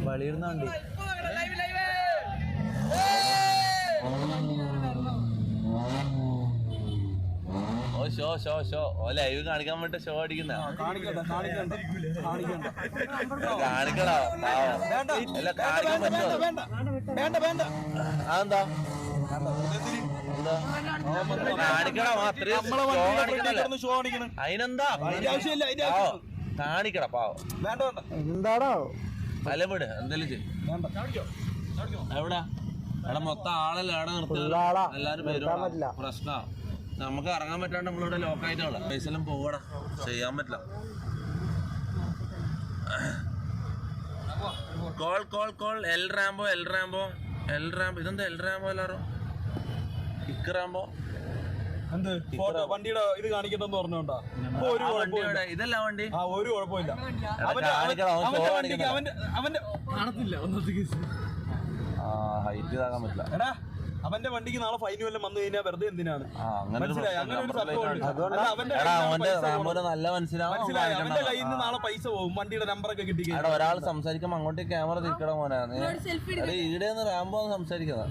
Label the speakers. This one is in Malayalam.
Speaker 1: വളിയിരുന്നോണ്ടി
Speaker 2: ഓ ഷോ ഷോ ഷോ ഓ ലൈവ് കാണിക്കാൻ വേണ്ടി ഷോ അടിക്കുന്ന കാണിക്കടാ അല്ല കാണിക്കാൻ പറ്റുമോ അതെന്താ കാണിക്കടാ അതിനെന്താ കാണിക്കടാ പാവം
Speaker 1: എന്താടോ
Speaker 2: തലവിട് എന്തെങ്കിലും എവിടാ എടാ മൊത്തം ആളല്ല അവിടെ നിർത്തി എല്ലാരും പേരും പ്രശ്ന നമുക്ക് ഇറങ്ങാൻ പറ്റാണ്ട് നമ്മളിവിടെ ലോക്കായിട്ടുള്ള പൈസെല്ലാം പോകടാ ചെയ്യാൻ പറ്റില്ല call call call L Rambo ഇതെന്താ എൽ റാംബോ എല്ലാരും കിക്ക് റാംബോ
Speaker 3: വണ്ടിയുടെ ഇത് കാണിക്കണ്ടെന്ന് പറഞ്ഞോണ്ടാ
Speaker 2: ഇതല്ല വണ്ടി
Speaker 3: ഒരു കുഴപ്പമില്ല അവന്റെ കാണത്തില്ല
Speaker 2: ഹൈറ്റ് ഇതാക്കാൻ പറ്റില്ല
Speaker 3: എടാ അവന്റെ വണ്ടിക്ക് നാളെ ഫൈൻ വല്ലതും വന്നു കഴിഞ്ഞാൽ വെറുതെ എന്തിനാണ് മനസ്സിലായി അങ്ങനെ ഒരു
Speaker 2: നല്ല
Speaker 3: മനസ്സിലായി അവന്റെ കയ്യിൽ നിന്ന് നാളെ പൈസ പോകും വണ്ടിയുടെ നമ്പറൊക്കെ കിട്ടി
Speaker 2: ഒരാൾ സംസാരിക്കുമ്പോ അങ്ങോട്ടേക്ക് ക്യാമറ തിരിക്കണ മോനാണ് ഈടെ ഒന്ന് റാംബോ സംസാരിക്കുന്ന